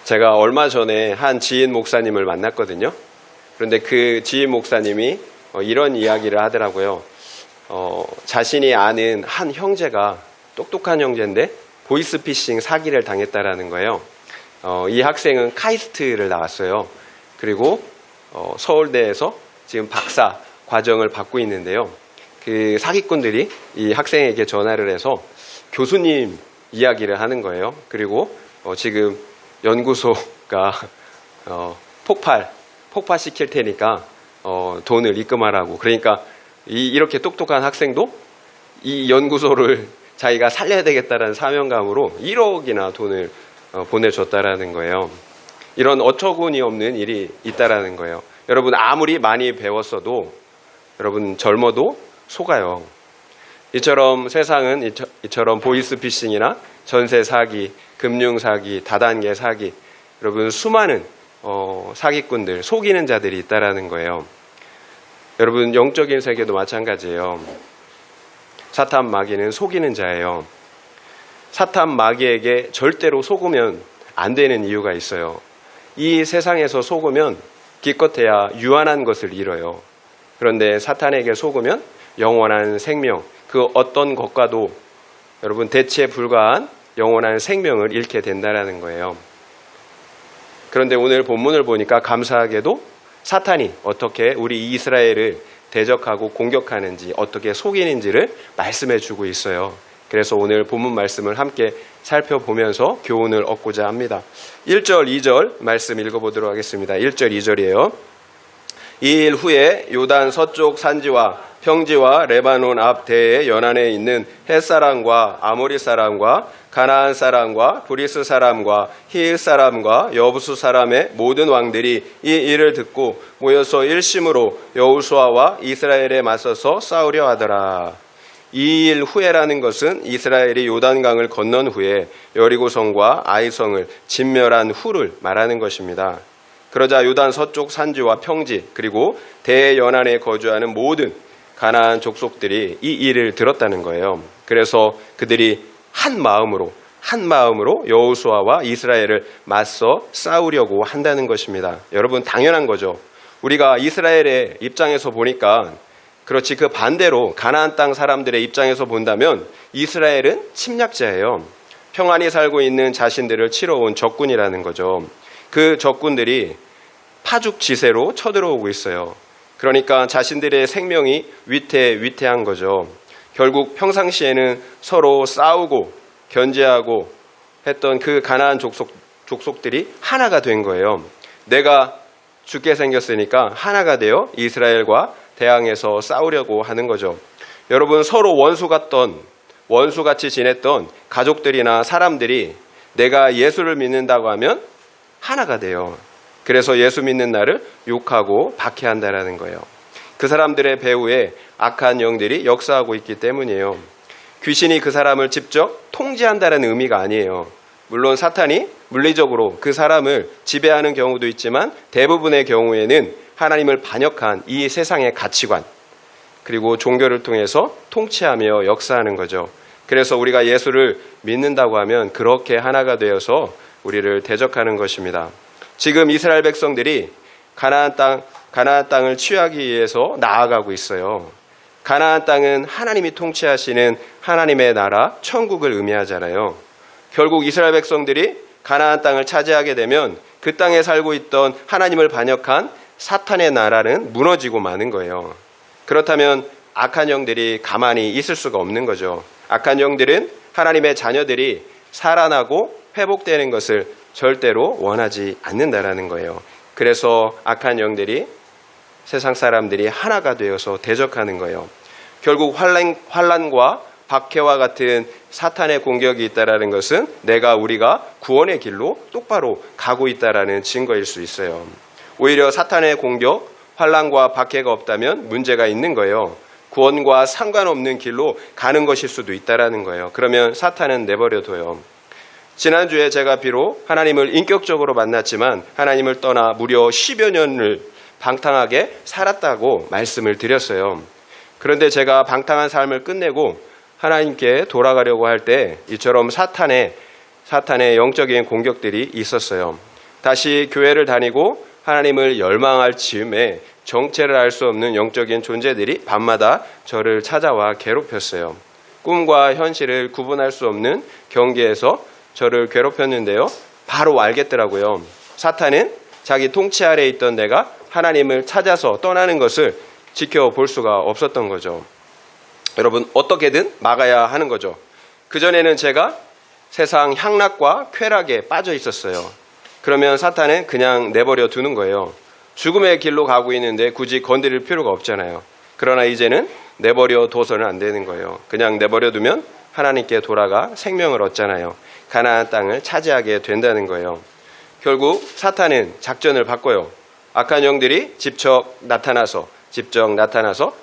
제가 얼마 전에 한 지인 목사님을 만났거든요. 그런데 그 지인 목사님이 이런 이야기를 하더라고요. 자신이 아는 한 형제가 똑똑한 형제인데 보이스피싱 사기를 당했다라는 거예요. 이 학생은 카이스트를 나왔어요. 그리고 서울대에서 지금 박사 과정을 받고 있는데요. 그 사기꾼들이 이 학생에게 전화를 해서 교수님 이야기를 하는 거예요. 그리고 지금 연구소가 폭파시킬 테니까 돈을 입금하라고. 그러니까 이렇게 똑똑한 학생도 이 연구소를 자기가 살려야 되겠다는 사명감으로 1억이나 돈을 보내줬다라는 거예요. 이런 어처구니 없는 일이 있다라는 거예요. 여러분, 아무리 많이 배웠어도 여러분 젊어도 속아요. 이처럼 세상은 이처럼 보이스피싱이나 전세 사기, 금융 사기, 다단계 사기, 여러분 수많은 사기꾼들, 속이는 자들이 있다라는 거예요. 여러분, 영적인 세계도 마찬가지예요. 사탄 마귀는 속이는 자예요. 사탄 마귀에게 절대로 속으면 안 되는 이유가 있어요. 이 세상에서 속으면 기껏해야 유한한 것을 잃어요. 그런데 사탄에게 속으면 영원한 생명, 그 어떤 것과도 여러분 대치에 불과한 영원한 생명을 잃게 된다는 거예요. 그런데 오늘 본문을 보니까 감사하게도 사탄이 어떻게 우리 이스라엘을 대적하고 공격하는지, 어떻게 속이는지를 말씀해 주고 있어요. 그래서 오늘 본문 말씀을 함께 살펴보면서 교훈을 얻고자 합니다. 1절, 2절 말씀 읽어보도록 하겠습니다. 1절, 2절이에요. 이 일 후에 요단 서쪽 산지와 평지와 레바논 앞 대의 연안에 있는 헷사람과 아모리 사람과 가나안 사람과 브리스 사람과 히일 사람과 여부수 사람의 모든 왕들이 이 일을 듣고 모여서 일심으로 여호수아와 이스라엘에 맞서서 싸우려 하더라. 이 일 후에라는 것은 이스라엘이 요단강을 건넌 후에 여리고성과 아이성을 진멸한 후를 말하는 것입니다. 그러자 요단 서쪽 산지와 평지 그리고 대연안에 거주하는 모든 가나안 족속들이 이 일을 들었다는 거예요. 그래서 그들이 한 마음으로 여호수아와 이스라엘을 맞서 싸우려고 한다는 것입니다. 여러분, 당연한 거죠. 우리가 이스라엘의 입장에서 보니까 그렇지, 그 반대로 가나안 땅 사람들의 입장에서 본다면 이스라엘은 침략자예요. 평안히 살고 있는 자신들을 치러 온 적군이라는 거죠. 그 적군들이 파죽지세로 쳐들어오고 있어요. 그러니까 자신들의 생명이 위태한 거죠. 결국 평상시에는 서로 싸우고 견제하고 했던 그 가나안 족속들이 하나가 된 거예요. 내가 죽게 생겼으니까 하나가 되어 이스라엘과 대항해서 싸우려고 하는 거죠. 여러분, 서로 원수같이 지냈던 가족들이나 사람들이 내가 예수를 믿는다고 하면 하나가 돼요. 그래서 예수 믿는 나를 욕하고 박해한다라는 거예요. 그 사람들의 배후에 악한 영들이 역사하고 있기 때문이에요. 귀신이 그 사람을 직접 통제한다는 의미가 아니에요. 물론 사탄이 물리적으로 그 사람을 지배하는 경우도 있지만 대부분의 경우에는 하나님을 반역한 이 세상의 가치관 그리고 종교를 통해서 통치하며 역사하는 거죠. 그래서 우리가 예수를 믿는다고 하면 그렇게 하나가 되어서 우리를 대적하는 것입니다. 지금 이스라엘 백성들이 가나안 땅을 취하기 위해서 나아가고 있어요. 가나안 땅은 하나님이 통치하시는 하나님의 나라, 천국을 의미하잖아요. 결국 이스라엘 백성들이 가나안 땅을 차지하게 되면 그 땅에 살고 있던 하나님을 반역한 사탄의 나라는 무너지고 마는 거예요. 그렇다면 악한 영들이 가만히 있을 수가 없는 거죠. 악한 영들은 하나님의 자녀들이 살아나고 회복되는 것을 절대로 원하지 않는다라는 거예요. 그래서 악한 영들이 세상 사람들이 하나가 되어서 대적하는 거예요. 결국 환난과 박해와 같은 사탄의 공격이 있다라는 것은 우리가 구원의 길로 똑바로 가고 있다라는 증거일 수 있어요. 오히려 사탄의 공격, 환난과 박해가 없다면 문제가 있는 거예요. 구원과 상관없는 길로 가는 것일 수도 있다라는 거예요. 그러면 사탄은 내버려둬요. 지난주에 제가 비록 하나님을 인격적으로 만났지만 하나님을 떠나 무려 10여 년을 방탕하게 살았다고 말씀을 드렸어요. 그런데 제가 방탕한 삶을 끝내고 하나님께 돌아가려고 할 때 이처럼 사탄의 영적인 공격들이 있었어요. 다시 교회를 다니고 하나님을 열망할 즈음에 정체를 알 수 없는 영적인 존재들이 밤마다 저를 찾아와 괴롭혔어요. 꿈과 현실을 구분할 수 없는 경계에서 저를 괴롭혔는데요. 바로 알겠더라고요. 사탄은 자기 통치 아래에 있던 내가 하나님을 찾아서 떠나는 것을 지켜볼 수가 없었던 거죠. 여러분, 어떻게든 막아야 하는 거죠. 그전에는 제가 세상 향락과 쾌락에 빠져 있었어요. 그러면 사탄은 그냥 내버려 두는 거예요. 죽음의 길로 가고 있는데 굳이 건드릴 필요가 없잖아요. 그러나 이제는 내버려 둬서는 안 되는 거예요. 그냥 내버려 두면 하나님께 돌아가 생명을 얻잖아요. 가나안 땅을 차지하게 된다는 거예요. 결국 사탄은 작전을 바꿔요. 악한 영들이 직접 나타나서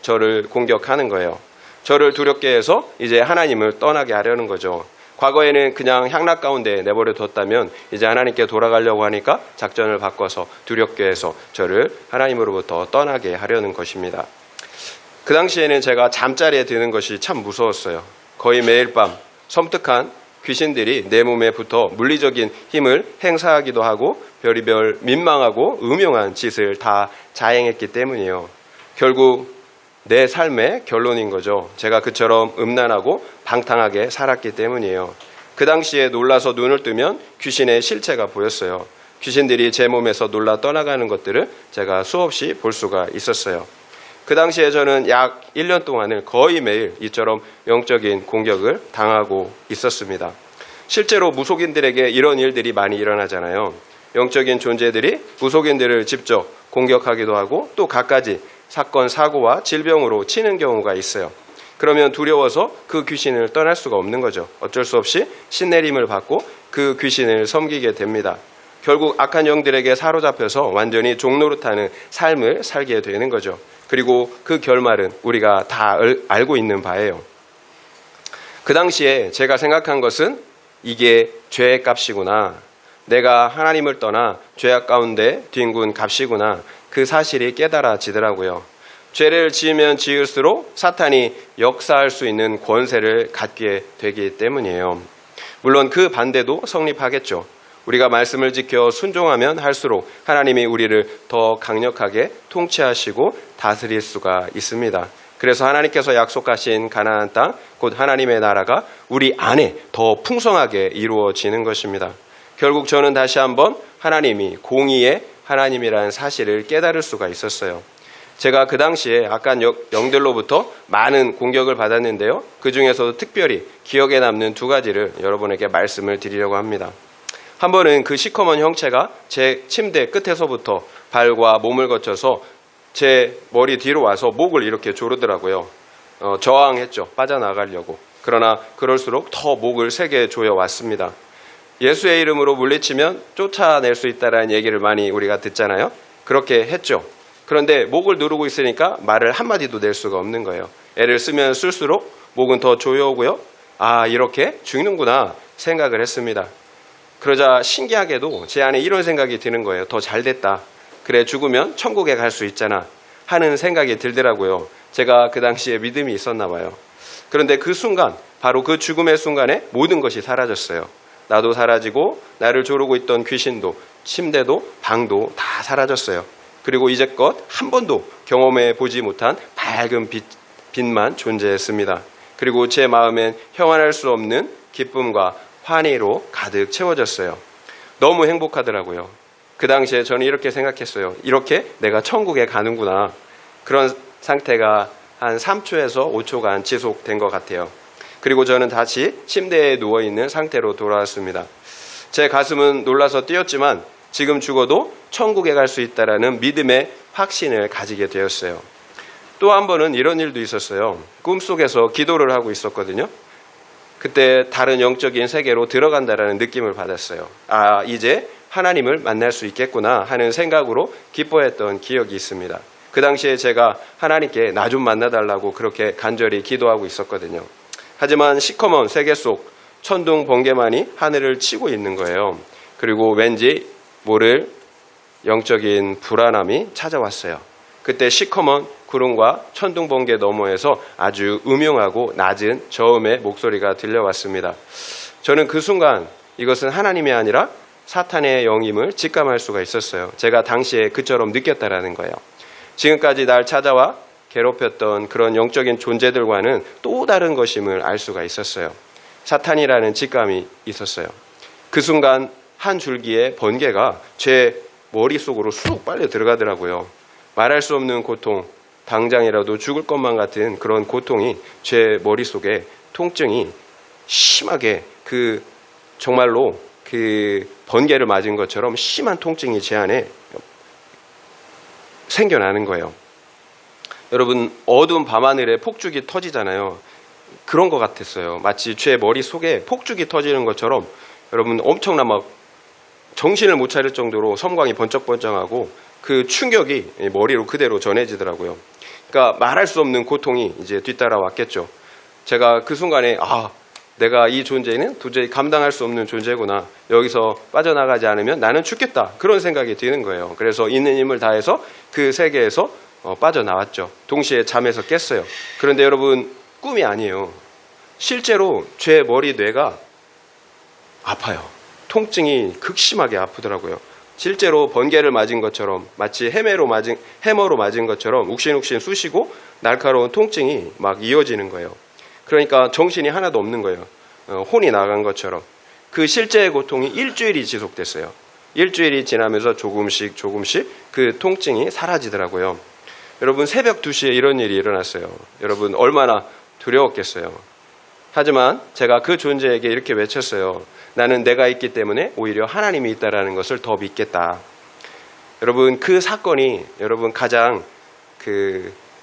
저를 공격하는 거예요. 저를 두렵게 해서 이제 하나님을 떠나게 하려는 거죠. 과거에는 그냥 향락 가운데 내버려 뒀다면 이제 하나님께 돌아가려고 하니까 작전을 바꿔서 두렵게 해서 저를 하나님으로부터 떠나게 하려는 것입니다. 그 당시에는 제가 잠자리에 드는 것이 참 무서웠어요. 거의 매일 밤 섬뜩한 귀신들이 내 몸에 붙어 물리적인 힘을 행사하기도 하고 별의별 민망하고 음흉한 짓을 다 자행했기 때문이에요. 결국 내 삶의 결론인 거죠. 제가 그처럼 음란하고 방탕하게 살았기 때문이에요. 그 당시에 놀라서 눈을 뜨면 귀신의 실체가 보였어요. 귀신들이 제 몸에서 놀라 떠나가는 것들을 제가 수없이 볼 수가 있었어요. 그 당시에 저는 약 1년 동안을 거의 매일 이처럼 영적인 공격을 당하고 있었습니다. 실제로 무속인들에게 이런 일들이 많이 일어나잖아요. 영적인 존재들이 무속인들을 직접 공격하기도 하고 또 갖가지 사건, 사고와 질병으로 치는 경우가 있어요. 그러면 두려워서 그 귀신을 떠날 수가 없는 거죠. 어쩔 수 없이 신내림을 받고 그 귀신을 섬기게 됩니다. 결국 악한 영들에게 사로잡혀서 완전히 종노릇하는 삶을 살게 되는 거죠. 그리고 그 결말은 우리가 다 알고 있는 바예요. 그 당시에 제가 생각한 것은 이게 죄의 값이구나. 내가 하나님을 떠나 죄악 가운데 뒹군 값이구나. 그 사실이 깨달아지더라고요. 죄를 지으면 지을수록 사탄이 역사할 수 있는 권세를 갖게 되기 때문이에요. 물론 그 반대도 성립하겠죠. 우리가 말씀을 지켜 순종하면 할수록 하나님이 우리를 더 강력하게 통치하시고 다스릴 수가 있습니다. 그래서 하나님께서 약속하신 가나안 땅, 곧 하나님의 나라가 우리 안에 더 풍성하게 이루어지는 것입니다. 결국 저는 다시 한번 하나님이 공의의 하나님이라는 사실을 깨달을 수가 있었어요. 제가 그 당시에 악한 영들로부터 많은 공격을 받았는데요. 그 중에서도 특별히 기억에 남는 두 가지를 여러분에게 말씀을 드리려고 합니다. 한 번은 그 시커먼 형체가 제 침대 끝에서부터 발과 몸을 거쳐서 제 머리 뒤로 와서 목을 이렇게 조르더라고요. 저항했죠. 빠져나가려고. 그러나 그럴수록 더 목을 세게 조여왔습니다. 예수의 이름으로 물리치면 쫓아낼 수 있다는 얘기를 많이 우리가 듣잖아요. 그렇게 했죠. 그런데 목을 누르고 있으니까 말을 한마디도 낼 수가 없는 거예요. 애를 쓰면 쓸수록 목은 더 조여오고요. 아, 이렇게 죽는구나 생각을 했습니다. 그러자 신기하게도 제 안에 이런 생각이 드는 거예요. 더 잘됐다. 그래, 죽으면 천국에 갈 수 있잖아 하는 생각이 들더라고요. 제가 그 당시에 믿음이 있었나 봐요. 그런데 그 순간, 바로 그 죽음의 순간에 모든 것이 사라졌어요. 나도 사라지고 나를 조르고 있던 귀신도 침대도 방도 다 사라졌어요. 그리고 이제껏 한 번도 경험해 보지 못한 밝은 빛만 존재했습니다. 그리고 제 마음엔 형언할 수 없는 기쁨과 환희로 가득 채워졌어요. 너무 행복하더라고요. 그 당시에 저는 이렇게 생각했어요. 이렇게 내가 천국에 가는구나. 그런 상태가 한 3초에서 5초간 지속된 것 같아요. 그리고 저는 다시 침대에 누워있는 상태로 돌아왔습니다. 제 가슴은 놀라서 뛰었지만 지금 죽어도 천국에 갈 수 있다라는 믿음의 확신을 가지게 되었어요. 또 한 번은 이런 일도 있었어요. 꿈속에서 기도를 하고 있었거든요. 그때 다른 영적인 세계로 들어간다라는 느낌을 받았어요. 아, 이제 하나님을 만날 수 있겠구나 하는 생각으로 기뻐했던 기억이 있습니다. 그 당시에 제가 하나님께 나 좀 만나달라고 그렇게 간절히 기도하고 있었거든요. 하지만 시커먼 세계 속 천둥 번개만이 하늘을 치고 있는 거예요. 그리고 왠지 모를 영적인 불안함이 찾아왔어요. 그때 시커먼 구름과 천둥 번개 너머에서 아주 음흉하고 낮은 저음의 목소리가 들려왔습니다. 저는 그 순간 이것은 하나님이 아니라 사탄의 영임을 직감할 수가 있었어요. 제가 당시에 그처럼 느꼈다라는 거예요. 지금까지 날 찾아와 괴롭혔던 그런 영적인 존재들과는 또 다른 것임을 알 수가 있었어요. 사탄이라는 직감이 있었어요. 그 순간 한 줄기의 번개가 제 머릿속으로 쑥 빨려 들어가더라고요. 말할 수 없는 고통, 당장이라도 죽을 것만 같은 그런 고통이 제 머릿속에 통증이 심하게 정말로 그 번개를 맞은 것처럼 심한 통증이 제 안에 생겨나는 거예요. 여러분, 어두운 밤하늘에 폭죽이 터지잖아요. 그런 것 같았어요. 마치 제 머릿속에 폭죽이 터지는 것처럼 여러분 엄청난 막 정신을 못 차릴 정도로 섬광이 번쩍번쩍하고 그 충격이 머리로 그대로 전해지더라고요. 그러니까 말할 수 없는 고통이 이제 뒤따라왔겠죠. 제가 그 순간에 내가 이 존재는 도저히 감당할 수 없는 존재구나. 여기서 빠져나가지 않으면 나는 죽겠다. 그런 생각이 드는 거예요. 그래서 있는 힘을 다해서 그 세계에서 빠져나왔죠. 동시에 잠에서 깼어요. 그런데 여러분, 꿈이 아니에요. 실제로 제 머리 뇌가 아파요. 통증이 극심하게 아프더라고요. 실제로 번개를 맞은 것처럼, 마치 해머로 맞은 것처럼 욱신욱신 쑤시고 날카로운 통증이 막 이어지는 거예요. 그러니까 정신이 하나도 없는 거예요. 혼이 나간 것처럼. 그 실제의 고통이 일주일이 지속됐어요. 일주일이 지나면서 조금씩 그 통증이 사라지더라고요. 여러분, 새벽 2시에 이런 일이 일어났어요. 여러분, 얼마나 두려웠겠어요. 하지만 제가 그 존재에게 이렇게 외쳤어요. 나는 내가 있기 때문에 오히려 하나님이 있다라는 것을 더 믿겠다. 여러분, 그 사건이 여러분 가장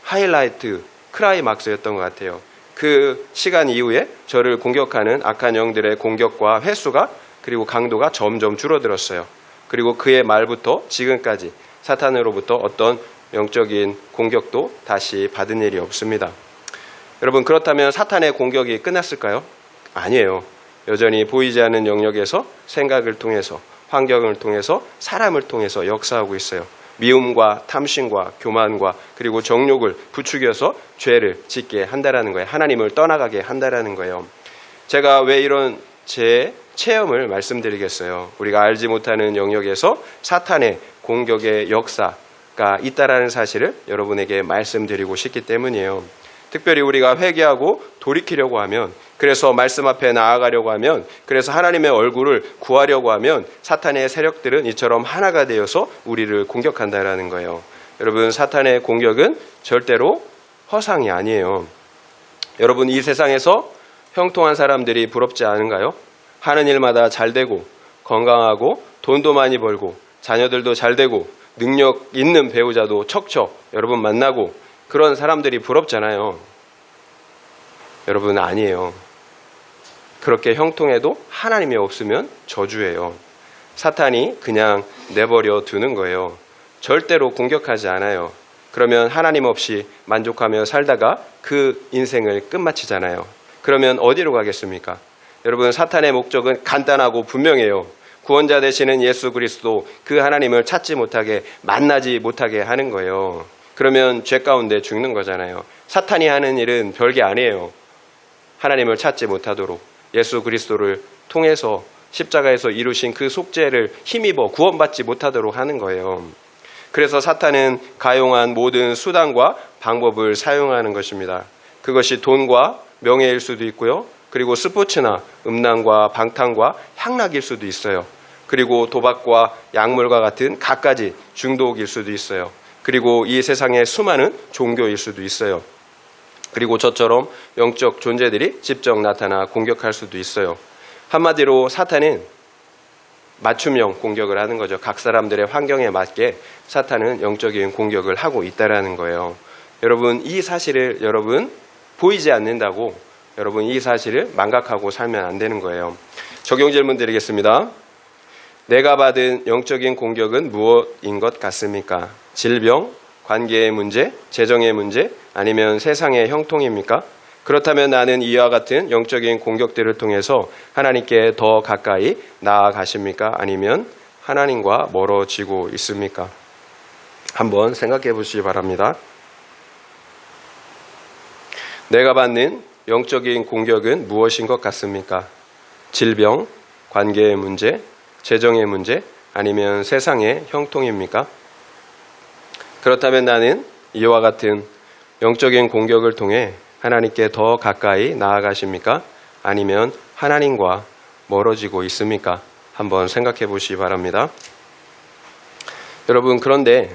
하이라이트, 크라이막스였던 것 같아요. 그 시간 이후에 저를 공격하는 악한 영들의 공격과 횟수가 그리고 강도가 점점 줄어들었어요. 그리고 그의 말부터 지금까지 사탄으로부터 어떤 영적인 공격도 다시 받은 일이 없습니다. 여러분, 그렇다면 사탄의 공격이 끝났을까요? 아니에요. 여전히 보이지 않는 영역에서 생각을 통해서, 환경을 통해서, 사람을 통해서 역사하고 있어요. 미움과 탐심과 교만과 그리고 정욕을 부추겨서 죄를 짓게 한다라는 거예요. 하나님을 떠나가게 한다라는 거예요. 제가 왜 이런 제 체험을 말씀드리겠어요. 우리가 알지 못하는 영역에서 사탄의 공격의 역사가 있다라는 사실을 여러분에게 말씀드리고 싶기 때문이에요. 특별히 우리가 회개하고 돌이키려고 하면, 그래서 말씀 앞에 나아가려고 하면, 그래서 하나님의 얼굴을 구하려고 하면 사탄의 세력들은 이처럼 하나가 되어서 우리를 공격한다라는 거예요. 여러분, 사탄의 공격은 절대로 허상이 아니에요. 여러분, 이 세상에서 형통한 사람들이 부럽지 않은가요? 하는 일마다 잘 되고 건강하고 돈도 많이 벌고 자녀들도 잘 되고 능력 있는 배우자도 척척 여러분 만나고 그런 사람들이 부럽잖아요. 여러분, 아니에요. 그렇게 형통해도 하나님이 없으면 저주예요. 사탄이 그냥 내버려 두는 거예요. 절대로 공격하지 않아요. 그러면 하나님 없이 만족하며 살다가 그 인생을 끝마치잖아요. 그러면 어디로 가겠습니까? 여러분, 사탄의 목적은 간단하고 분명해요. 구원자 되시는 예수 그리스도, 그 하나님을 찾지 못하게, 만나지 못하게 하는 거예요. 그러면 죄 가운데 죽는 거잖아요. 사탄이 하는 일은 별게 아니에요. 하나님을 찾지 못하도록 예수 그리스도를 통해서 십자가에서 이루신 그 속죄를 힘입어 구원받지 못하도록 하는 거예요. 그래서 사탄은 가용한 모든 수단과 방법을 사용하는 것입니다. 그것이 돈과 명예일 수도 있고요. 그리고 스포츠나 음란과 방탕과 향락일 수도 있어요. 그리고 도박과 약물과 같은 갖가지 중독일 수도 있어요. 그리고 이 세상의 수많은 종교일 수도 있어요. 그리고 저처럼 영적 존재들이 직접 나타나 공격할 수도 있어요. 한마디로 사탄은 맞춤형 공격을 하는 거죠. 각 사람들의 환경에 맞게 사탄은 영적인 공격을 하고 있다는 거예요. 여러분, 이 사실을 여러분 보이지 않는다고 여러분 이 사실을 망각하고 살면 안 되는 거예요. 적용 질문 드리겠습니다. 내가 받은 영적인 공격은 무엇인 것 같습니까? 질병, 관계의 문제, 재정의 문제, 아니면 세상의 형통입니까? 그렇다면 나는 이와 같은 영적인 공격들을 통해서 하나님께 더 가까이 나아가십니까? 아니면 하나님과 멀어지고 있습니까? 한번 생각해 보시기 바랍니다. 내가 받는 영적인 공격은 무엇인 것 같습니까? 질병, 관계의 문제, 재정의 문제? 아니면 세상의 형통입니까? 그렇다면 나는 이와 같은 영적인 공격을 통해 하나님께 더 가까이 나아가십니까? 아니면 하나님과 멀어지고 있습니까? 한번 생각해 보시기 바랍니다. 여러분, 그런데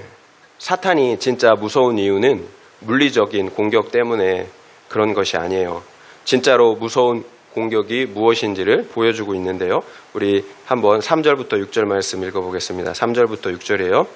사탄이 진짜 무서운 이유는 물리적인 공격 때문에 그런 것이 아니에요. 진짜로 무서운 공격이 무엇인지를 보여주고 있는데요. 우리 한번 3절부터 6절 말씀 읽어보겠습니다. 3절부터 6절이에요.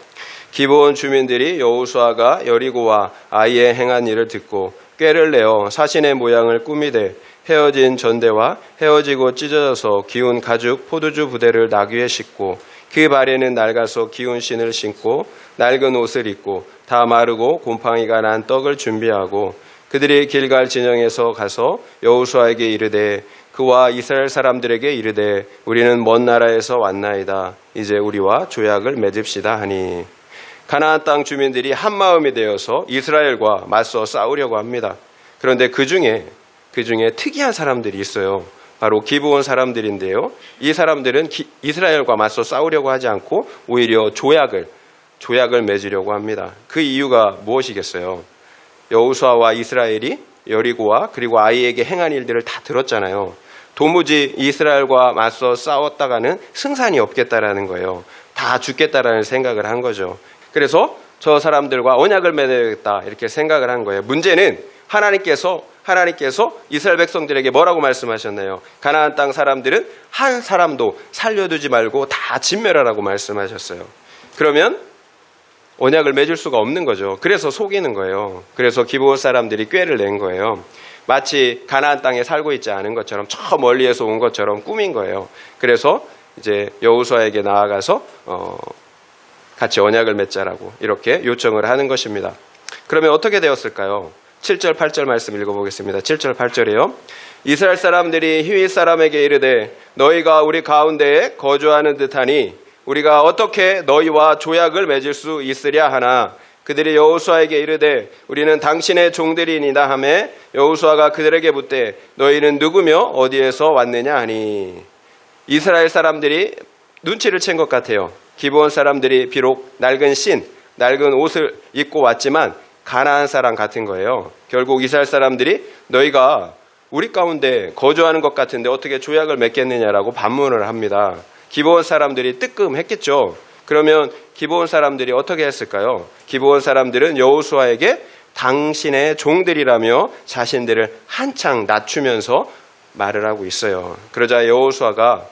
기브온 주민들이 여호수아가 여리고와 아이에 행한 일을 듣고 꾀를 내어 사신의 모양을 꾸미되 헤어진 전대와 헤어지고 찢어져서 기운 가죽 포도주 부대를 나귀에 싣고 그 발에는 낡아서 기운 신을 신고 낡은 옷을 입고 다 마르고 곰팡이가 난 떡을 준비하고 그들이 길갈 진영에서 가서 여호수아에게 이르되 그와 이스라엘 사람들에게 이르되 우리는 먼 나라에서 왔나이다. 이제 우리와 조약을 맺읍시다 하니 가나안 땅 주민들이 한 마음이 되어서 이스라엘과 맞서 싸우려고 합니다. 그런데 그 중에 특이한 사람들이 있어요. 바로 기브온 사람들인데요. 이 사람들은 이스라엘과 맞서 싸우려고 하지 않고 오히려 조약을 맺으려고 합니다. 그 이유가 무엇이겠어요? 여호수아와 이스라엘이 여리고와 그리고 아이에게 행한 일들을 다 들었잖아요. 도무지 이스라엘과 맞서 싸웠다가는 승산이 없겠다라는 거예요. 다 죽겠다라는 생각을 한 거죠. 그래서 저 사람들과 언약을 맺어야겠다 이렇게 생각을 한 거예요. 문제는 하나님께서 이스라엘 백성들에게 뭐라고 말씀하셨나요? 가나안 땅 사람들은 한 사람도 살려두지 말고 다 진멸하라고 말씀하셨어요. 그러면 언약을 맺을 수가 없는 거죠. 그래서 속이는 거예요. 그래서 기브온 사람들이 꾀를 낸 거예요. 마치 가나안 땅에 살고 있지 않은 것처럼 저 멀리에서 온 것처럼 꾸민 거예요. 그래서 이제 여호수아에게 나아가서 같이 언약을 맺자라고 이렇게 요청을 하는 것입니다. 그러면 어떻게 되었을까요? 7절 8절 말씀 읽어보겠습니다. 7절 8절이에요. 이스라엘 사람들이 히윗 사람에게 이르되 너희가 우리 가운데에 거주하는 듯하니 우리가 어떻게 너희와 조약을 맺을 수 있으랴 하나 그들이 여호수아에게 이르되 우리는 당신의 종들이니이다 하매 여호수아가 그들에게 묻되 너희는 누구며 어디에서 왔느냐 하니 이스라엘 사람들이 눈치를 챈 것 같아요. 기브온 사람들이 비록 낡은 옷을 입고 왔지만 가나안 사람 같은 거예요. 결국 이스라엘 사람들이 너희가 우리 가운데 거주하는 것 같은데 어떻게 조약을 맺겠느냐라고 반문을 합니다. 기브온 사람들이 뜨끔했겠죠. 그러면 기브온 사람들이 어떻게 했을까요? 기브온 사람들은 여호수아에게 당신의 종들이라며 자신들을 한창 낮추면서 말을 하고 있어요. 그러자 여호수아가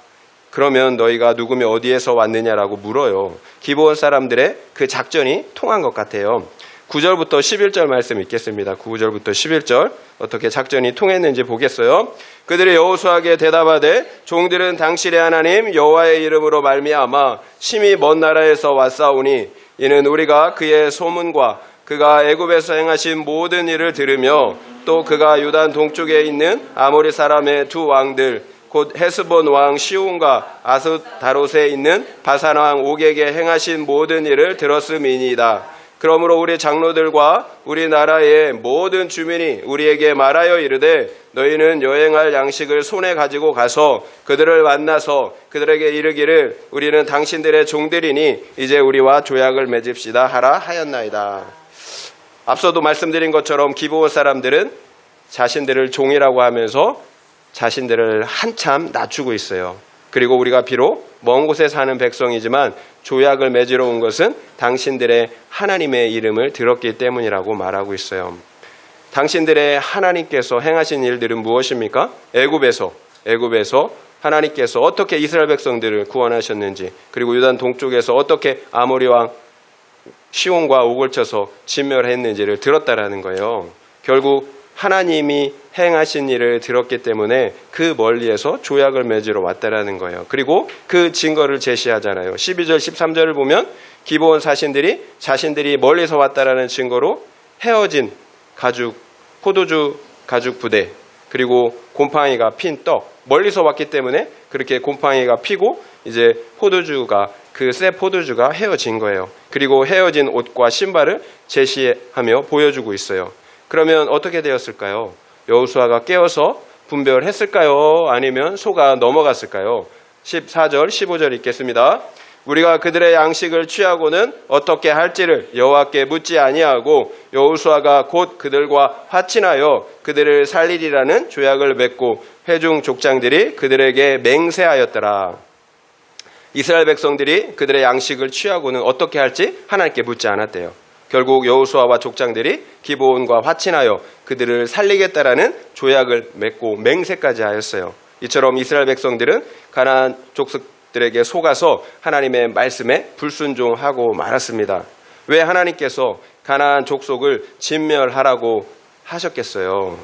그러면 너희가 누구며 어디에서 왔느냐라고 물어요. 기브온 사람들의 그 작전이 통한 것 같아요. 9절부터 11절 말씀 읽겠습니다. 9절부터 11절 어떻게 작전이 통했는지 보겠어요. 그들이 여호수아에게 대답하되 종들은 당신의 하나님 여호와의 이름으로 말미암아 심히 먼 나라에서 왔사오니 이는 우리가 그의 소문과 그가 애굽에서 행하신 모든 일을 들으며 또 그가 유단 동쪽에 있는 아모리 사람의 두 왕들 곧 헤스본 왕 시온과 아스다롯에 있는 바산 왕 옥에게 행하신 모든 일을 들었음이니이다. 그러므로 우리 장로들과 우리나라의 모든 주민이 우리에게 말하여 이르되 너희는 여행할 양식을 손에 가지고 가서 그들을 만나서 그들에게 이르기를 우리는 당신들의 종들이니 이제 우리와 조약을 맺읍시다 하라 하였나이다. 앞서도 말씀드린 것처럼 기브온 사람들은 자신들을 종이라고 하면서 자신들을 한참 낮추고 있어요. 그리고 우리가 비록 먼 곳에 사는 백성이지만 조약을 맺으러 온 것은 당신들의 하나님의 이름을 들었기 때문이라고 말하고 있어요. 당신들의 하나님께서 행하신 일들은 무엇입니까? 애굽에서 하나님께서 어떻게 이스라엘 백성들을 구원하셨는지, 그리고 유단 동쪽에서 어떻게 아모리 왕 시온과 옥을 쳐서 진멸했는지를 들었다라는 거예요. 결국 하나님이 행하신 일을 들었기 때문에 그 멀리에서 조약을 맺으러 왔다라는 거예요. 그리고 그 증거를 제시하잖아요. 12절 13절을 보면 기브온 사신들이 자신들이 멀리서 왔다라는 증거로 헤어진 포도주 가죽 부대, 그리고 곰팡이가 핀 떡, 멀리서 왔기 때문에 그렇게 곰팡이가 피고 이제 그 새 포도주가 헤어진 거예요. 그리고 헤어진 옷과 신발을 제시하며 보여주고 있어요. 그러면 어떻게 되었을까요? 여호수아가 깨어서 분별했을까요? 아니면 속아 넘어갔을까요? 14절, 15절 읽겠습니다. 우리가 그들의 양식을 취하고는 어떻게 할지를 여호와께 묻지 아니하고 여호수아가 곧 그들과 화친하여 그들을 살리리라는 조약을 맺고 회중 족장들이 그들에게 맹세하였더라. 이스라엘 백성들이 그들의 양식을 취하고는 어떻게 할지 하나님께 묻지 않았대요. 결국 여호수아와 족장들이 기브온과 화친하여 그들을 살리겠다라는 조약을 맺고 맹세까지 하였어요. 이처럼 이스라엘 백성들은 가나안 족속들에게 속아서 하나님의 말씀에 불순종하고 말았습니다. 왜 하나님께서 가나안 족속을 진멸하라고 하셨겠어요?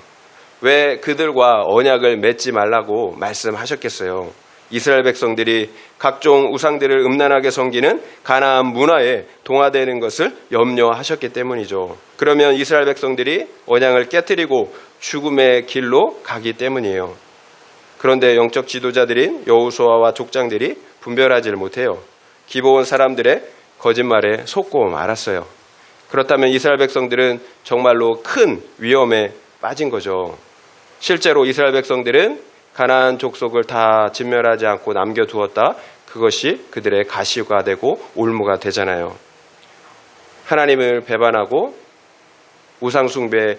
왜 그들과 언약을 맺지 말라고 말씀하셨겠어요? 이스라엘 백성들이 각종 우상들을 음란하게 섬기는 가나안 문화에 동화되는 것을 염려하셨기 때문이죠. 그러면 이스라엘 백성들이 언약을 깨뜨리고 죽음의 길로 가기 때문이에요. 그런데 영적 지도자들인 여호수아와 족장들이 분별하지를 못해요. 기브온 사람들의 거짓말에 속고 말았어요. 그렇다면 이스라엘 백성들은 정말로 큰 위험에 빠진 거죠. 실제로 이스라엘 백성들은 가나안 족속을 다 진멸하지 않고 남겨두었다. 그것이 그들의 가시가 되고 올무가 되잖아요. 하나님을 배반하고 우상숭배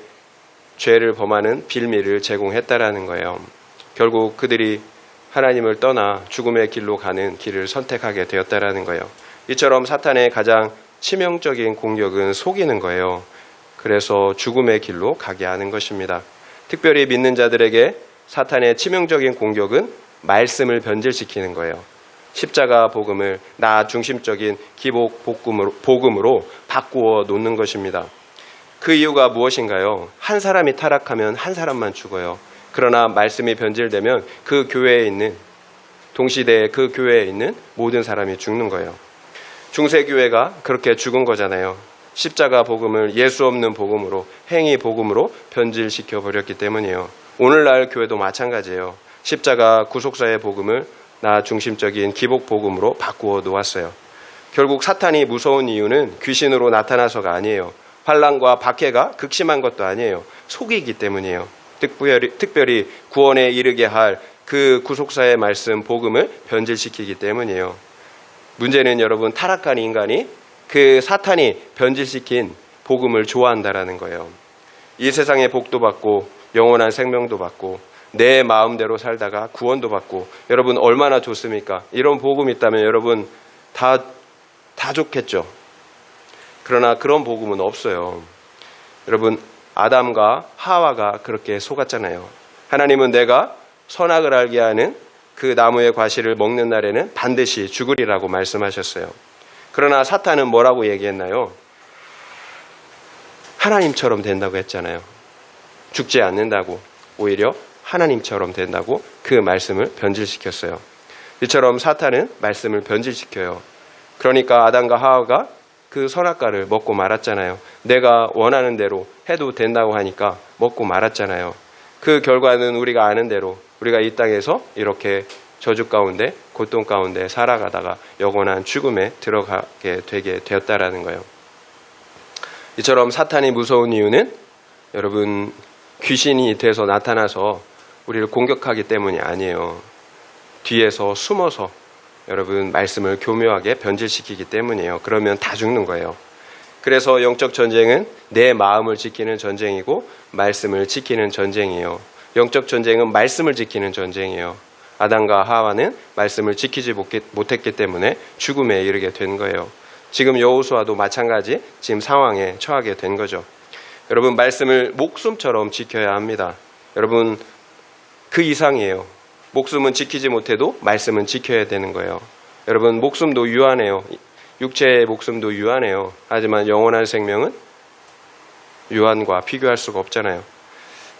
죄를 범하는 빌미를 제공했다라는 거예요. 결국 그들이 하나님을 떠나 죽음의 길로 가는 길을 선택하게 되었다라는 거예요. 이처럼 사탄의 가장 치명적인 공격은 속이는 거예요. 그래서 죽음의 길로 가게 하는 것입니다. 특별히 믿는 자들에게 사탄의 치명적인 공격은 말씀을 변질시키는 거예요. 십자가 복음을 나 중심적인 기복 복음으로 바꾸어 놓는 것입니다. 그 이유가 무엇인가요? 한 사람이 타락하면 한 사람만 죽어요. 그러나 말씀이 변질되면 그 교회에 있는, 동시대에 그 교회에 있는 모든 사람이 죽는 거예요. 중세교회가 그렇게 죽은 거잖아요. 십자가 복음을 예수 없는 복음으로, 행위 복음으로 변질시켜 버렸기 때문이에요. 오늘날 교회도 마찬가지예요. 십자가 구속사의 복음을 나 중심적인 기복 복음으로 바꾸어 놓았어요. 결국 사탄이 무서운 이유는 귀신으로 나타나서가 아니에요. 환난과 박해가 극심한 것도 아니에요. 속이기 때문이에요. 특별히 구원에 이르게 할 그 구속사의 말씀 복음을 변질시키기 때문이에요. 문제는 여러분, 타락한 인간이 그 사탄이 변질시킨 복음을 좋아한다라는 거예요. 이 세상의 복도 받고 영원한 생명도 받고 내 마음대로 살다가 구원도 받고, 여러분 얼마나 좋습니까? 이런 복음이 있다면 여러분 다 좋겠죠. 그러나 그런 복음은 없어요. 여러분, 아담과 하와가 그렇게 속았잖아요. 하나님은 내가 선악을 알게 하는 그 나무의 과실을 먹는 날에는 반드시 죽으리라고 말씀하셨어요. 그러나 사탄은 뭐라고 얘기했나요? 하나님처럼 된다고 했잖아요. 죽지 않는다고, 오히려 하나님처럼 된다고 그 말씀을 변질시켰어요. 이처럼 사탄은 말씀을 변질시켜요. 그러니까 아담과 하와가 그 선악과를 먹고 말았잖아요. 내가 원하는 대로 해도 된다고 하니까 먹고 말았잖아요. 그 결과는 우리가 아는 대로 우리가 이 땅에서 이렇게 저주 가운데, 고통 가운데 살아가다가 영원한 죽음에 들어가게 되게 되었다라는 거예요. 이처럼 사탄이 무서운 이유는 여러분, 귀신이 돼서 나타나서 우리를 공격하기 때문이 아니에요. 뒤에서 숨어서 여러분 말씀을 교묘하게 변질시키기 때문이에요. 그러면 다 죽는 거예요. 그래서 영적 전쟁은 내 마음을 지키는 전쟁이고 말씀을 지키는 전쟁이에요. 영적 전쟁은 말씀을 지키는 전쟁이에요. 아담과 하와는 말씀을 지키지 못했기 때문에 죽음에 이르게 된 거예요. 지금 여호수아도 마찬가지 지금 상황에 처하게 된 거죠. 여러분, 말씀을 목숨처럼 지켜야 합니다. 여러분, 그 이상이에요. 목숨은 지키지 못해도 말씀은 지켜야 되는 거예요. 여러분, 목숨도 유한해요. 육체의 목숨도 유한해요. 하지만 영원한 생명은 유한과 비교할 수가 없잖아요.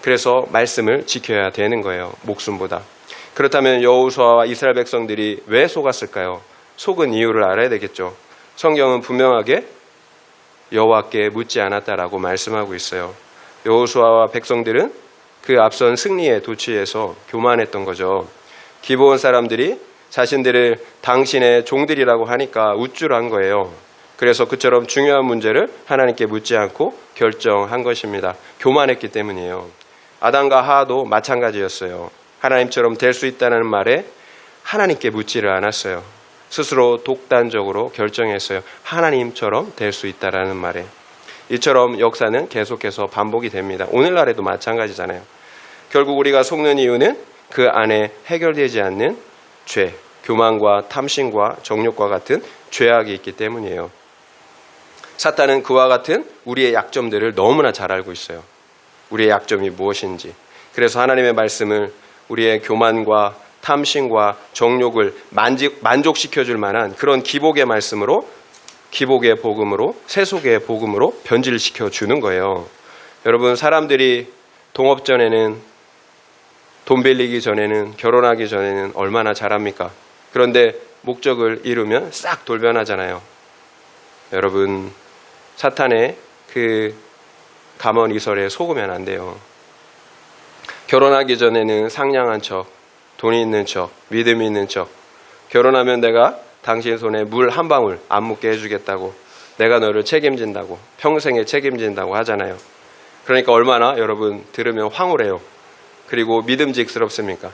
그래서 말씀을 지켜야 되는 거예요. 목숨보다. 그렇다면 여호수아와 이스라엘 백성들이 왜 속았을까요? 속은 이유를 알아야 되겠죠. 성경은 분명하게 여호와께 묻지 않았다라고 말씀하고 있어요. 여호수아와 백성들은 그 앞선 승리에 도취해서 교만했던 거죠. 기브온 사람들이 자신들을 당신의 종들이라고 하니까 우쭐한 거예요. 그래서 그처럼 중요한 문제를 하나님께 묻지 않고 결정한 것입니다. 교만했기 때문이에요. 아담과 하와도 마찬가지였어요. 하나님처럼 될 수 있다는 말에 하나님께 묻지를 않았어요. 스스로 독단적으로 결정했어요. 하나님처럼 될 수 있다라는 말에. 이처럼 역사는 계속해서 반복이 됩니다. 오늘날에도 마찬가지잖아요. 결국 우리가 속는 이유는 그 안에 해결되지 않는 죄, 교만과 탐심과 정욕과 같은 죄악이 있기 때문이에요. 사탄은 그와 같은 우리의 약점들을 너무나 잘 알고 있어요. 우리의 약점이 무엇인지. 그래서 하나님의 말씀을 우리의 교만과 탐심과 정욕을 만족시켜줄 만한 그런 기복의 말씀으로, 기복의 복음으로, 세속의 복음으로 변질시켜 주는 거예요. 여러분, 사람들이 동업 전에는, 돈 빌리기 전에는, 결혼하기 전에는 얼마나 잘합니까? 그런데 목적을 이루면 싹 돌변하잖아요. 여러분, 사탄의 그 감언이설에 속으면 안 돼요. 결혼하기 전에는 상냥한 척, 돈이 있는 척, 믿음이 있는 척. 결혼하면 내가 당신 손에 물 한 방울 안 묻게 해주겠다고, 내가 너를 책임진다고, 평생에 책임진다고 하잖아요. 그러니까 얼마나 여러분 들으면 황홀해요. 그리고 믿음직스럽습니까?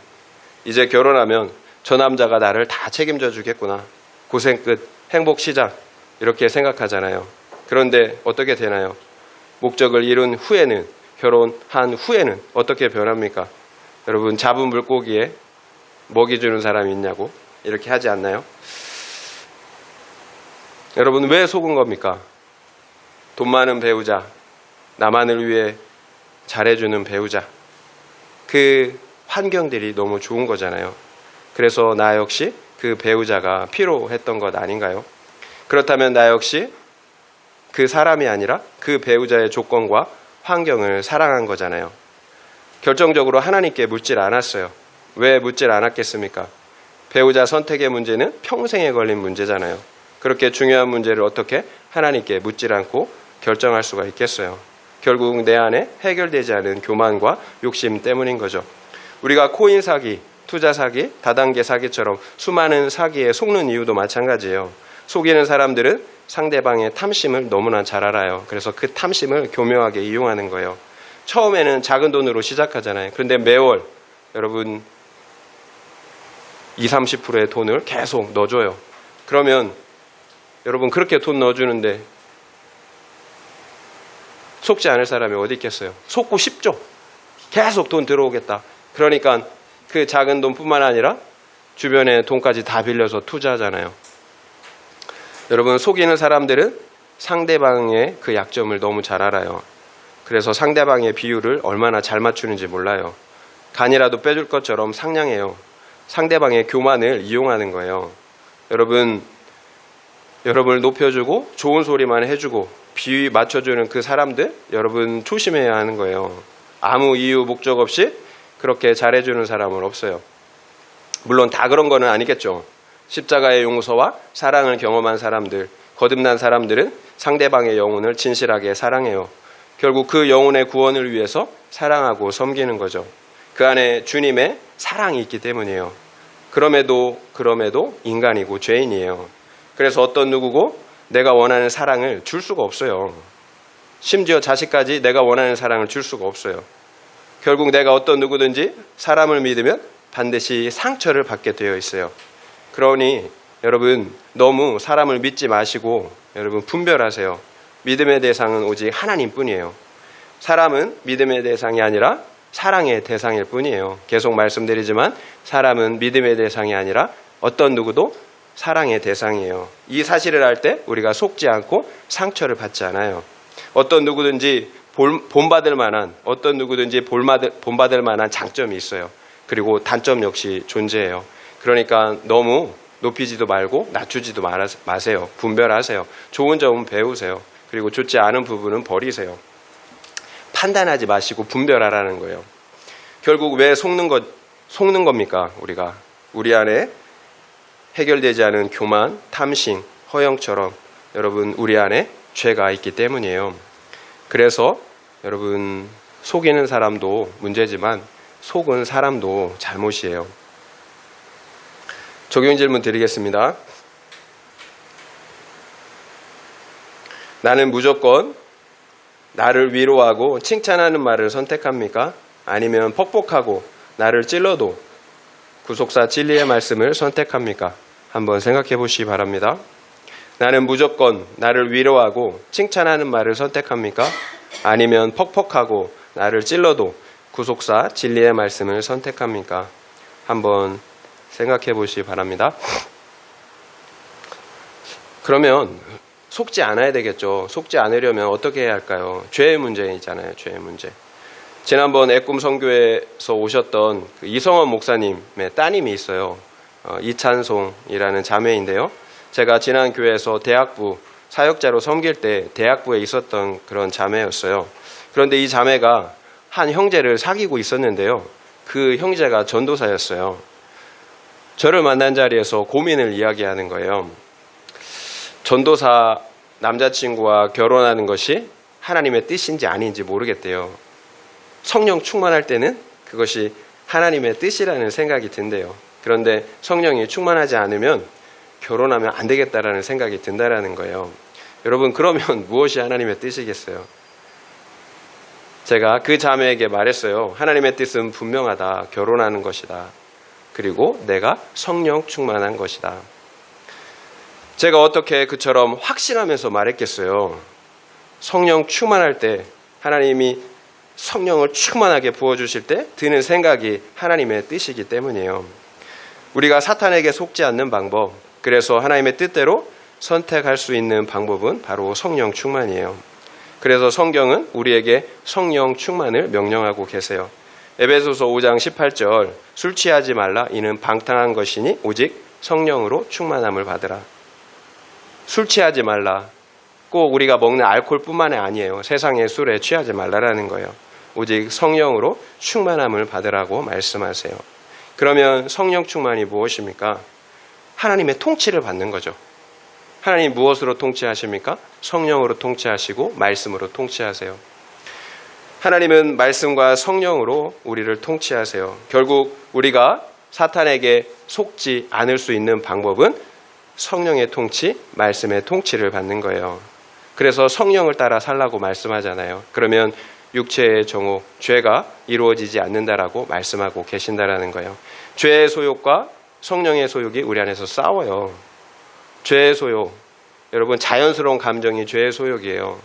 이제 결혼하면 저 남자가 나를 다 책임져 주겠구나. 고생 끝, 행복 시작. 이렇게 생각하잖아요. 그런데 어떻게 되나요? 목적을 이룬 후에는, 결혼한 후에는 어떻게 변합니까? 여러분, 잡은 물고기에 먹이 주는 사람이 있냐고 이렇게 하지 않나요? 여러분, 왜 속은 겁니까? 돈 많은 배우자, 나만을 위해 잘해주는 배우자, 그 환경들이 너무 좋은 거잖아요. 그래서 나 역시 그 배우자가 필요했던 것 아닌가요? 그렇다면 나 역시 그 사람이 아니라 그 배우자의 조건과 환경을 사랑한 거잖아요. 결정적으로 하나님께 묻질 않았어요. 왜 묻질 않았겠습니까? 배우자 선택의 문제는 평생에 걸린 문제잖아요. 그렇게 중요한 문제를 어떻게 하나님께 묻질 않고 결정할 수가 있겠어요? 결국 내 안에 해결되지 않은 교만과 욕심 때문인 거죠. 우리가 코인 사기, 투자 사기, 다단계 사기처럼 수많은 사기에 속는 이유도 마찬가지예요. 속이는 사람들은 상대방의 탐심을 너무나 잘 알아요. 그래서 그 탐심을 교묘하게 이용하는 거예요. 처음에는 작은 돈으로 시작하잖아요. 그런데 매월 여러분 20, 30%의 돈을 계속 넣어줘요. 그러면 여러분 그렇게 돈 넣어주는데 속지 않을 사람이 어디 있겠어요? 속고 싶죠. 계속 돈 들어오겠다. 그러니까 그 작은 돈뿐만 아니라 주변에 돈까지 다 빌려서 투자하잖아요. 여러분, 속이는 사람들은 상대방의 그 약점을 너무 잘 알아요. 그래서 상대방의 비율을 얼마나 잘 맞추는지 몰라요. 간이라도 빼줄 것처럼 상냥해요. 상대방의 교만을 이용하는 거예요. 여러분을 높여주고 좋은 소리만 해주고 비위 맞춰주는 그 사람들, 여러분 조심해야 하는 거예요. 아무 이유 목적 없이 그렇게 잘해주는 사람은 없어요. 물론 다 그런 거는 아니겠죠. 십자가의 용서와 사랑을 경험한 사람들, 거듭난 사람들은 상대방의 영혼을 진실하게 사랑해요. 결국 그 영혼의 구원을 위해서 사랑하고 섬기는 거죠. 그 안에 주님의 사랑이 있기 때문이에요. 그럼에도 인간이고 죄인이에요. 그래서 어떤 누구고 내가 원하는 사랑을 줄 수가 없어요. 심지어 자식까지 내가 원하는 사랑을 줄 수가 없어요. 결국 내가 어떤 누구든지 사람을 믿으면 반드시 상처를 받게 되어 있어요. 그러니 여러분 너무 사람을 믿지 마시고 여러분 분별하세요. 믿음의 대상은 오직 하나님뿐이에요. 사람은 믿음의 대상이 아니라 사랑의 대상일 뿐이에요. 계속 말씀드리지만 사람은 믿음의 대상이 아니라 어떤 누구도 사랑의 대상이에요. 이 사실을 알 때 우리가 속지 않고 상처를 받지 않아요. 어떤 누구든지 본받을 만한, 어떤 누구든지 본받을 만한 장점이 있어요. 그리고 단점 역시 존재해요. 그러니까 너무 높이지도 말고 낮추지도 마세요. 분별하세요. 좋은 점은 배우세요. 그리고 좋지 않은 부분은 버리세요. 판단하지 마시고 분별하라는 거예요. 결국 왜 속는 겁니까? 우리 안에 해결되지 않은 교만, 탐심, 허영처럼 여러분 우리 안에 죄가 있기 때문이에요. 그래서 여러분 속이는 사람도 문제지만 속은 사람도 잘못이에요. 적용 질문 드리겠습니다. 나는 무조건 나를 위로하고 칭찬하는 말을 선택합니까? 아니면 퍽퍽하고 나를 찔러도 구속사 진리의 말씀을 선택합니까? 한번 생각해 보시기 바랍니다. 나는 무조건 나를 위로하고 칭찬하는 말을 선택합니까? 아니면 퍽퍽하고 나를 찔러도 구속사 진리의 말씀을 선택합니까? 한번 생각해 보시기 바랍니다. 그러면 속지 않아야 되겠죠. 속지 않으려면 어떻게 해야 할까요? 죄의 문제이잖아요. 죄의 문제. 지난번 애꿈 선교에서 오셨던 그 이성원 목사님의 따님이 있어요. 이찬송이라는 자매인데요. 제가 지난 교회에서 대학부 사역자로 섬길 때 대학부에 있었던 그런 자매였어요. 그런데 이 자매가 한 형제를 사귀고 있었는데요. 그 형제가 전도사였어요. 저를 만난 자리에서 고민을 이야기하는 거예요. 전도사 남자친구와 결혼하는 것이 하나님의 뜻인지 아닌지 모르겠대요. 성령 충만할 때는 그것이 하나님의 뜻이라는 생각이 든대요. 그런데 성령이 충만하지 않으면 결혼하면 안 되겠다라는 생각이 든다라는 거예요. 여러분, 그러면 무엇이 하나님의 뜻이겠어요? 제가 그 자매에게 말했어요. 하나님의 뜻은 분명하다. 결혼하는 것이다. 그리고 내가 성령 충만한 것이다. 제가 어떻게 그처럼 확신하면서 말했겠어요? 성령 충만할 때 하나님이 성령을 충만하게 부어주실 때 드는 생각이 하나님의 뜻이기 때문이에요. 우리가 사탄에게 속지 않는 방법, 그래서 하나님의 뜻대로 선택할 수 있는 방법은 바로 성령 충만이에요. 그래서 성경은 우리에게 성령 충만을 명령하고 계세요. 에베소서 5장 18절, 술 취하지 말라. 이는 방탕한 것이니 오직 성령으로 충만함을 받으라. 술 취하지 말라. 꼭 우리가 먹는 알코올뿐만이 아니에요. 세상의 술에 취하지 말라라는 거예요. 오직 성령으로 충만함을 받으라고 말씀하세요. 그러면 성령 충만이 무엇입니까? 하나님의 통치를 받는 거죠. 하나님 무엇으로 통치하십니까? 성령으로 통치하시고 말씀으로 통치하세요. 하나님은 말씀과 성령으로 우리를 통치하세요. 결국 우리가 사탄에게 속지 않을 수 있는 방법은 성령의 통치, 말씀의 통치를 받는 거예요. 그래서 성령을 따라 살라고 말씀하잖아요. 그러면 육체의 정욕, 죄가 이루어지지 않는다라고 말씀하고 계신다라는 거예요. 죄의 소욕과 성령의 소욕이 우리 안에서 싸워요. 죄의 소욕, 여러분 자연스러운 감정이 죄의 소욕이에요.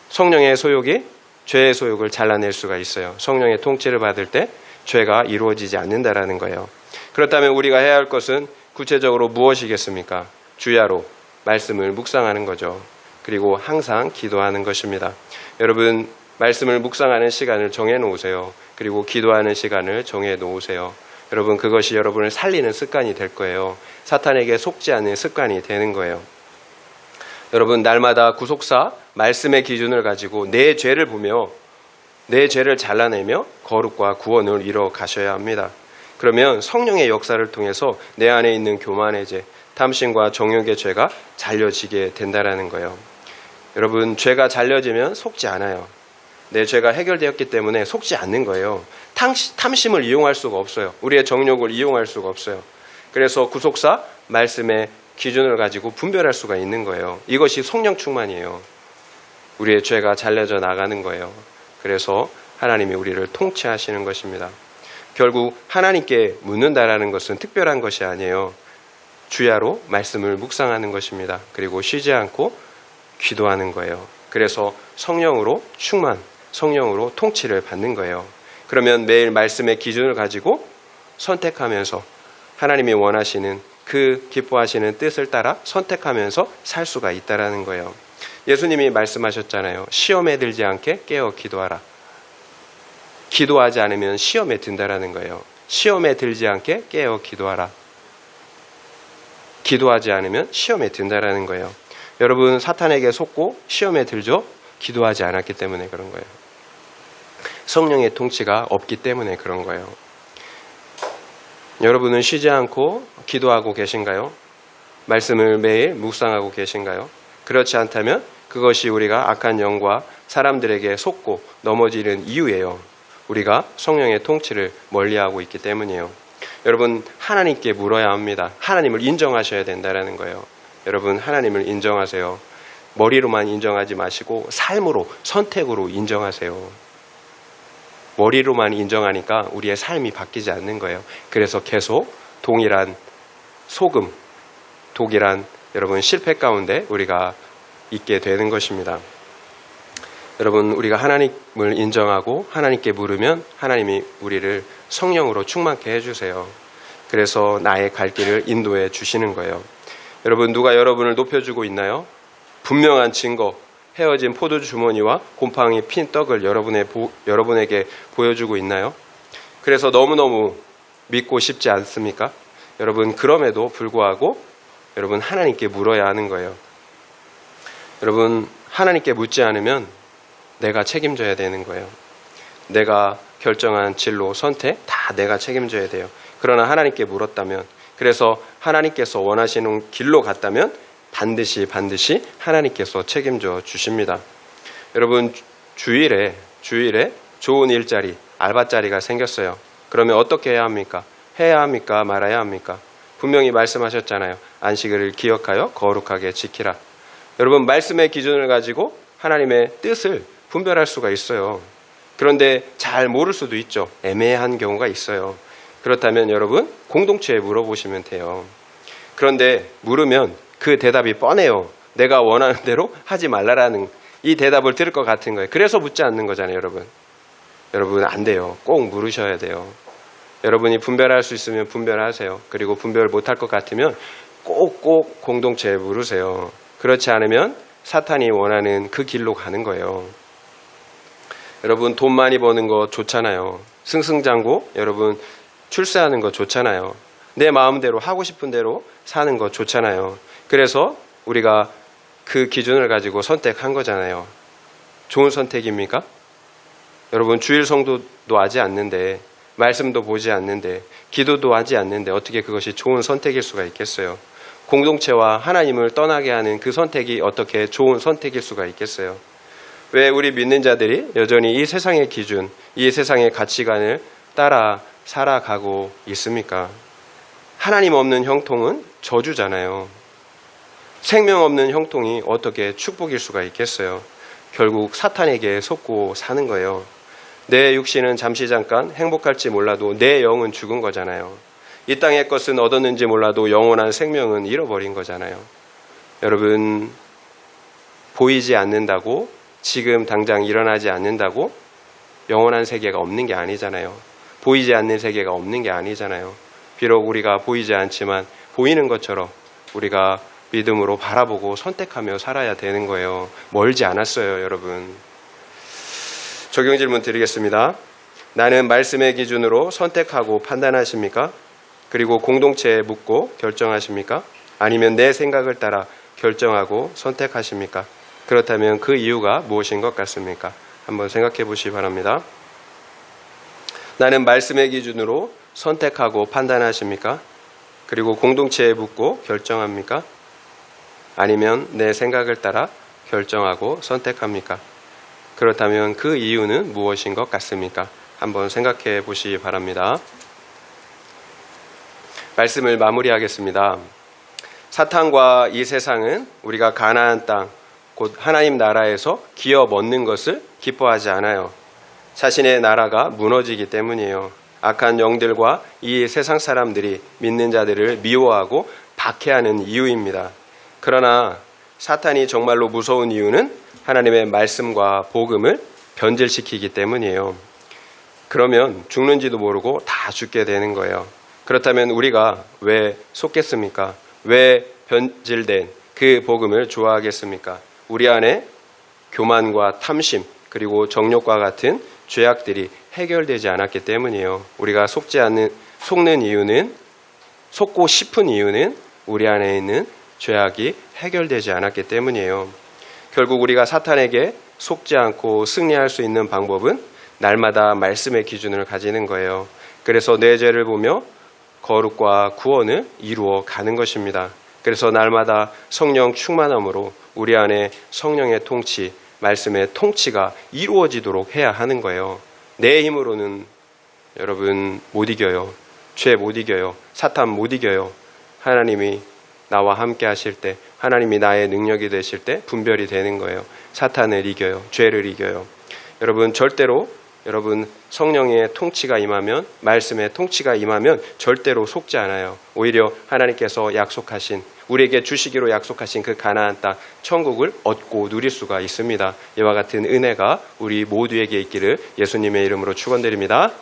성령의 소욕이 죄의 소욕을 잘라낼 수가 있어요. 성령의 통치를 받을 때 죄가 이루어지지 않는다라는 거예요. 그렇다면 우리가 해야 할 것은 구체적으로 무엇이겠습니까? 주야로 말씀을 묵상하는 거죠. 그리고 항상 기도하는 것입니다. 여러분, 말씀을 묵상하는 시간을 정해 놓으세요. 그리고 기도하는 시간을 정해 놓으세요. 여러분, 그것이 여러분을 살리는 습관이 될 거예요. 사탄에게 속지 않는 습관이 되는 거예요. 여러분, 날마다 구속사 말씀의 기준을 가지고 내 죄를 보며 내 죄를 잘라내며 거룩과 구원을 이뤄 가셔야 합니다. 그러면 성령의 역사를 통해서 내 안에 있는 교만의 죄, 탐심과 정욕의 죄가 잘려지게 된다라는 거예요. 여러분, 죄가 잘려지면 속지 않아요. 내 죄가 해결되었기 때문에 속지 않는 거예요. 탐심을 이용할 수가 없어요. 우리의 정욕을 이용할 수가 없어요. 그래서 구속사 말씀의 기준을 가지고 분별할 수가 있는 거예요. 이것이 성령 충만이에요. 우리의 죄가 잘려져 나가는 거예요. 그래서 하나님이 우리를 통치하시는 것입니다. 결국 하나님께 묻는다라는 것은 특별한 것이 아니에요. 주야로 말씀을 묵상하는 것입니다. 그리고 쉬지 않고 기도하는 거예요. 그래서 성령으로 충만, 성령으로 통치를 받는 거예요. 그러면 매일 말씀의 기준을 가지고 선택하면서 하나님이 원하시는 그 기뻐하시는 뜻을 따라 선택하면서 살 수가 있다라는 거예요. 예수님이 말씀하셨잖아요. 시험에 들지 않게 깨어 기도하라. 기도하지 않으면 시험에 든다라는 거예요. 시험에 들지 않게 깨어 기도하라. 기도하지 않으면 시험에 든다라는 거예요. 여러분, 사탄에게 속고 시험에 들죠? 기도하지 않았기 때문에 그런 거예요. 성령의 통치가 없기 때문에 그런 거예요. 여러분은 쉬지 않고 기도하고 계신가요? 말씀을 매일 묵상하고 계신가요? 그렇지 않다면 그것이 우리가 악한 영과 사람들에게 속고 넘어지는 이유예요. 우리가 성령의 통치를 멀리하고 있기 때문이에요. 여러분, 하나님께 물어야 합니다. 하나님을 인정하셔야 된다는 거예요. 여러분, 하나님을 인정하세요. 머리로만 인정하지 마시고 삶으로, 선택으로 인정하세요. 머리로만 인정하니까 우리의 삶이 바뀌지 않는 거예요. 그래서 계속 동일한 소금, 독일한 여러분 실패 가운데 우리가 있게 되는 것입니다. 여러분, 우리가 하나님을 인정하고 하나님께 물으면 하나님이 우리를 성령으로 충만케 해주세요. 그래서 나의 갈 길을 인도해 주시는 거예요. 여러분, 누가 여러분을 높여주고 있나요? 분명한 증거, 헤어진 포도주 주머니와 곰팡이 핀 떡을 여러분에게 보여주고 있나요? 그래서 너무너무 믿고 싶지 않습니까? 여러분, 그럼에도 불구하고 여러분 하나님께 물어야 하는 거예요. 여러분, 하나님께 묻지 않으면 내가 책임져야 되는 거예요. 내가 결정한 진로, 선택 다 내가 책임져야 돼요. 그러나 하나님께 물었다면, 그래서 하나님께서 원하시는 길로 갔다면 반드시 하나님께서 책임져 주십니다. 여러분, 주일에 좋은 일자리, 알바자리가 생겼어요. 그러면 어떻게 해야 합니까? 해야 합니까? 말아야 합니까? 분명히 말씀하셨잖아요. 안식일을 기억하여 거룩하게 지키라. 여러분, 말씀의 기준을 가지고 하나님의 뜻을 분별할 수가 있어요. 그런데 잘 모를 수도 있죠. 애매한 경우가 있어요. 그렇다면 여러분, 공동체에 물어보시면 돼요. 그런데 물으면 그 대답이 뻔해요. 내가 원하는 대로 하지 말라라는 이 대답을 들을 것 같은 거예요. 그래서 묻지 않는 거잖아요, 여러분. 여러분, 안 돼요. 꼭 물으셔야 돼요. 여러분이 분별할 수 있으면 분별하세요. 그리고 분별 못할 것 같으면 꼭 공동체에 물으세요. 그렇지 않으면 사탄이 원하는 그 길로 가는 거예요. 여러분, 돈 많이 버는 거 좋잖아요. 승승장구, 여러분 출세하는 거 좋잖아요. 내 마음대로 하고 싶은 대로 사는 거 좋잖아요. 그래서 우리가 그 기준을 가지고 선택한 거잖아요. 좋은 선택입니까? 여러분, 주일 성도도 하지 않는데, 말씀도 보지 않는데, 기도도 하지 않는데 어떻게 그것이 좋은 선택일 수가 있겠어요? 공동체와 하나님을 떠나게 하는 그 선택이 어떻게 좋은 선택일 수가 있겠어요? 왜 우리 믿는 자들이 여전히 이 세상의 기준, 이 세상의 가치관을 따라 살아가고 있습니까? 하나님 없는 형통은 저주잖아요. 생명 없는 형통이 어떻게 축복일 수가 있겠어요? 결국 사탄에게 속고 사는 거예요. 내 육신은 잠시 잠깐 행복할지 몰라도 내 영은 죽은 거잖아요. 이 땅의 것은 얻었는지 몰라도 영원한 생명은 잃어버린 거잖아요. 여러분, 보이지 않는다고, 지금 당장 일어나지 않는다고 영원한 세계가 없는 게 아니잖아요. 보이지 않는 세계가 없는 게 아니잖아요. 비록 우리가 보이지 않지만 보이는 것처럼 우리가 믿음으로 바라보고 선택하며 살아야 되는 거예요. 멀지 않았어요, 여러분. 적용 질문 드리겠습니다. 나는 말씀의 기준으로 선택하고 판단하십니까? 그리고 공동체에 묻고 결정하십니까? 아니면 내 생각을 따라 결정하고 선택하십니까? 그렇다면 그 이유가 무엇인 것 같습니까? 한번 생각해 보시기 바랍니다. 나는 말씀의 기준으로 선택하고 판단하십니까? 그리고 공동체에 묻고 결정합니까? 아니면 내 생각을 따라 결정하고 선택합니까? 그렇다면 그 이유는 무엇인 것 같습니까? 한번 생각해 보시기 바랍니다. 말씀을 마무리하겠습니다. 사탄과 이 세상은 우리가 가나안 땅, 곧 하나님 나라에서 기업 얻는 것을 기뻐하지 않아요. 자신의 나라가 무너지기 때문이에요. 악한 영들과 이 세상 사람들이 믿는 자들을 미워하고 박해하는 이유입니다. 그러나 사탄이 정말로 무서운 이유는 하나님의 말씀과 복음을 변질시키기 때문이에요. 그러면 죽는지도 모르고 다 죽게 되는 거예요. 그렇다면 우리가 왜 속겠습니까? 왜 변질된 그 복음을 좋아하겠습니까? 우리 안에 교만과 탐심 그리고 정욕과 같은 죄악들이 해결되지 않았기 때문이에요. 우리가 속는 이유는, 속고 싶은 이유는 우리 안에 있는 죄악이 해결되지 않았기 때문이에요. 결국 우리가 사탄에게 속지 않고 승리할 수 있는 방법은 날마다 말씀의 기준을 가지는 거예요. 그래서 내 죄를 보며 거룩과 구원을 이루어 가는 것입니다. 그래서 날마다 성령 충만함으로 우리 안에 성령의 통치, 말씀의 통치가 이루어지도록 해야 하는 거예요. 내 힘으로는 여러분 못 이겨요. 죄 못 이겨요. 사탄 못 이겨요. 하나님이 나와 함께 하실 때, 하나님이 나의 능력이 되실 때 분별이 되는 거예요. 사탄을 이겨요. 죄를 이겨요. 여러분 절대로 여러분, 성령의 통치가 임하면, 말씀의 통치가 임하면 절대로 속지 않아요. 오히려 하나님께서 약속하신, 우리에게 주시기로 약속하신 그 가나안 땅 천국을 얻고 누릴 수가 있습니다. 이와 같은 은혜가 우리 모두에게 있기를 예수님의 이름으로 축원드립니다.